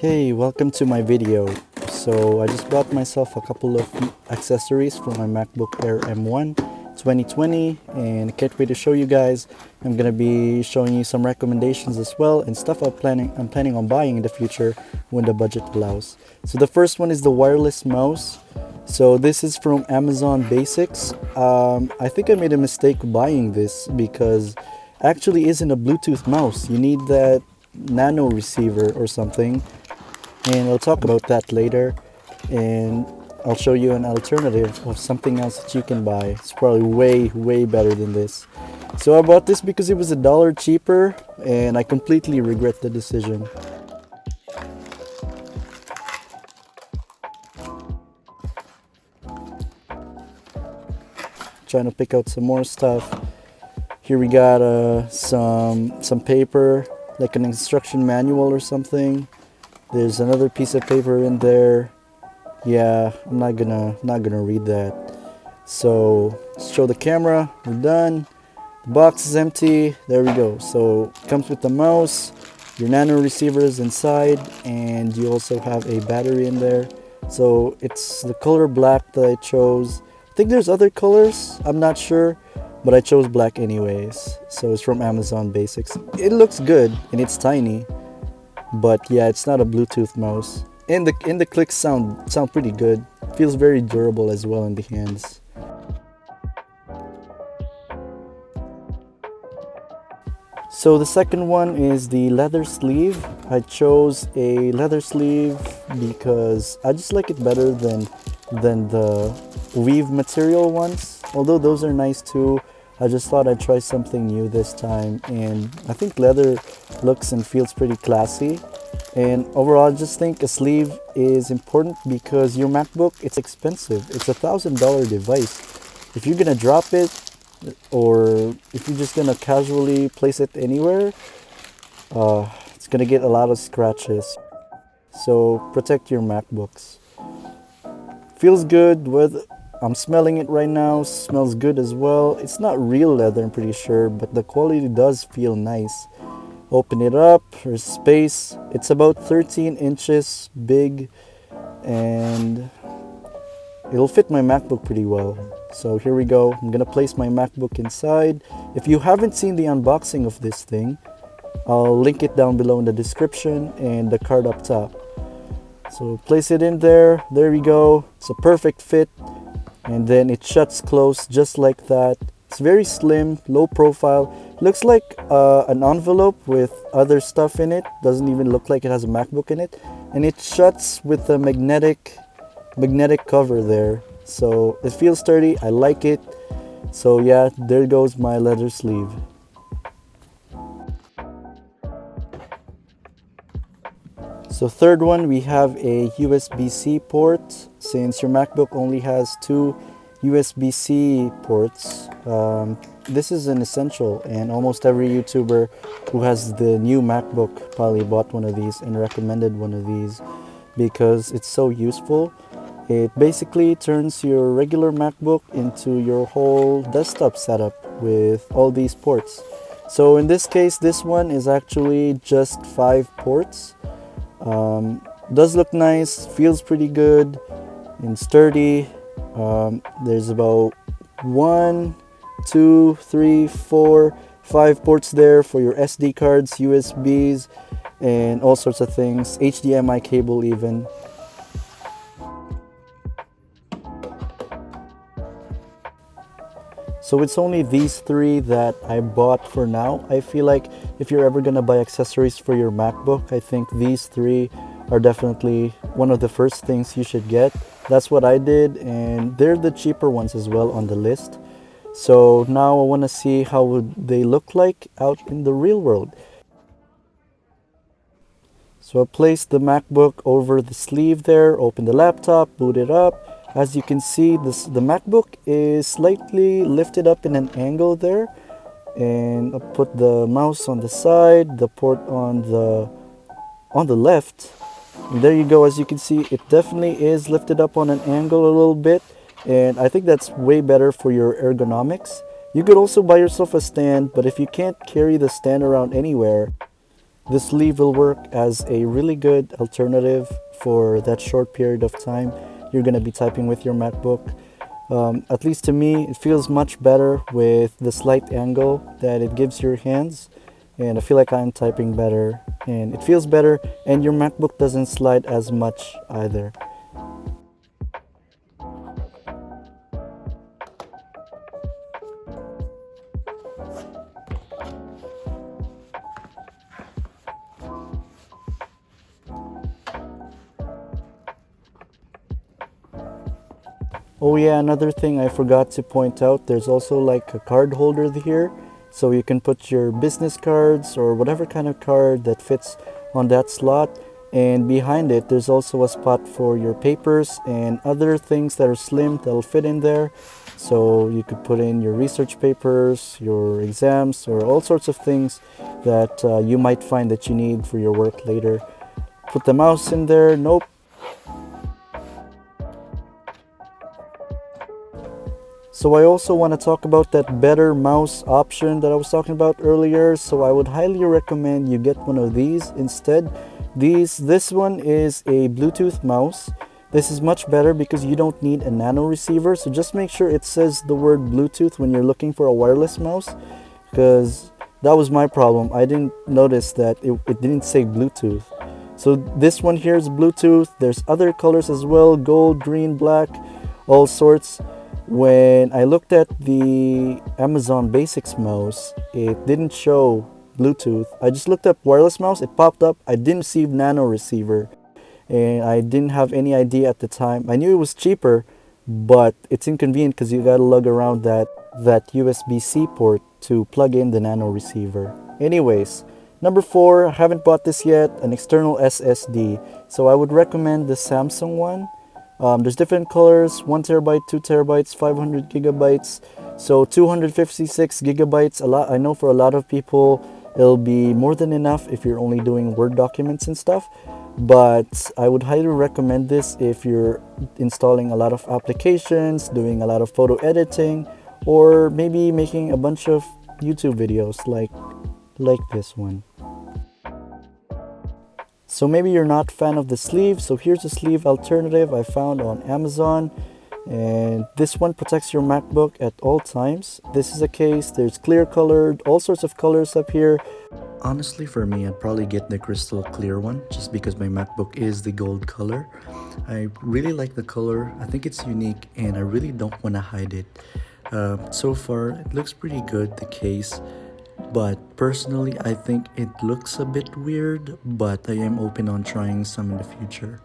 Hey, welcome to my video. So I just bought myself a couple of accessories for my MacBook Air M1 2020 and I can't wait to show you guys. I'm gonna be showing you some recommendations as well and stuff I'm planning on buying in the future when the budget allows. So the first one is the wireless mouse. So this is from Amazon Basics. I think I made a mistake buying this because actually isn't a Bluetooth mouse. You need that nano receiver or something, and I'll talk about that later, and I'll show you an alternative of something else that you can buy. It's probably way better than this. So I bought this because it was $1 cheaper and I completely regret the decision. Trying to pick out some more stuff. Here we got some paper, like an instruction manual or something. There's another piece of paper in there. Yeah, I'm not gonna read that. So show the camera. We're done. The box is empty. There we go. So it comes with the mouse, your nano receivers inside, and you also have a battery in there. So it's the color black that I chose. I think there's other colors, I'm not sure, but I chose black anyways. So it's from Amazon Basics. It looks good and it's tiny, but yeah, it's not a Bluetooth mouse. And the clicks sound pretty good. Feels very durable as well in the hands. So the second one is the leather sleeve. I chose a leather sleeve because I just like it better than the weave material ones. Although those are nice too, I just thought I'd try something new this time, and I think leather looks and feels pretty classy. And overall, I just think a sleeve is important because your MacBook, it's expensive. It's $1,000 device. If you're gonna drop it, or if you're just gonna casually place it anywhere, it's gonna get a lot of scratches. So protect your MacBooks. Feels good. I'm smelling it right now. Smells good as well. It's not real leather, I'm pretty sure, but the quality does feel nice. Open it up. There's space. It's about 13 inches big, and it'll fit my MacBook pretty well. So here we go. I'm gonna place my MacBook inside. If you haven't seen the unboxing of this thing, I'll link it down below in the description and the card up top. So place it in there. There we go. It's a perfect fit, and then it shuts close just like that. It's very slim, low profile. Looks like an envelope with other stuff in it. Doesn't even look like it has a MacBook in it, and it shuts with a magnetic cover there. So it feels sturdy. I like it. So yeah, there goes my leather sleeve. So third one, we have a USB-C port. Since your MacBook only has two USB-C ports, this is an essential, and almost every YouTuber who has the new MacBook probably bought one of these and recommended one of these because it's so useful. It basically turns your regular MacBook into your whole desktop setup with all these ports. So in this case, this one is actually just 5 ports. Does look nice, feels pretty good and sturdy. There's about 1, 2, 3, 4, 5 ports there for your SD cards, USBs, and all sorts of things, HDMI cable even. So it's only these 3 that I bought for now. I feel like if you're ever gonna buy accessories for your MacBook, I think these 3 are definitely one of the first things you should get. That's what I did, and they're the cheaper ones as well on the list. So now I wanna see how would they look like out in the real world. So I placed the MacBook over the sleeve there, open the laptop, boot it up. As you can see, the MacBook is slightly lifted up in an angle there, and I'll put the mouse on the side, the port on the left, and there you go. As you can see, it definitely is lifted up on an angle a little bit, and I think that's way better for your ergonomics. You could also buy yourself a stand, but if you can't carry the stand around anywhere, this sleeve will work as a really good alternative for that short period of time you're going to be typing with your MacBook. At least to me, it feels much better with the slight angle that it gives your hands, and I feel like I'm typing better and it feels better, and your MacBook doesn't slide as much either. Oh yeah, another thing I forgot to point out, there's also like a card holder here, so you can put your business cards or whatever kind of card that fits on that slot, and behind it there's also a spot for your papers and other things that are slim that'll fit in there. So you could put in your research papers, your exams, or all sorts of things that you might find that you need for your work later. Put the mouse in there. Nope. So I also want to talk about that better mouse option that I was talking about earlier. So I would highly recommend you get one of these instead. This one is a Bluetooth mouse. This is much better because you don't need a nano receiver. So just make sure it says the word Bluetooth when you're looking for a wireless mouse, because that was my problem. I didn't notice that it didn't say Bluetooth. So this one here is Bluetooth. There's other colors as well, gold, green, black, all sorts. When I looked at the Amazon Basics mouse, it didn't show Bluetooth. I just looked up wireless mouse, it popped up. I didn't see nano receiver, and I didn't have any idea at the time. I knew it was cheaper, but it's inconvenient because you gotta lug around that USB-C port to plug in the nano receiver. Anyways, number 4, I haven't bought this yet, an external SSD. So I would recommend the Samsung one. There's different colors, 1 terabyte, 2 terabytes, 500 gigabytes. So 256 gigabytes, I know for a lot of people it'll be more than enough if you're only doing Word documents and stuff. But I would highly recommend this if you're installing a lot of applications, doing a lot of photo editing, or maybe making a bunch of YouTube videos like this one. So maybe you're not a fan of the sleeve, so here's a sleeve alternative I found on Amazon, and this one protects your MacBook at all times. This is a case, there's clear colored, all sorts of colors up here. Honestly, for me, I'd probably get the crystal clear one just because my MacBook is the gold color. I really like the color, I think it's unique, and I really don't want to hide it. So far, it looks pretty good, the case. But personally, I think it looks a bit weird, but I am open on trying some in the future.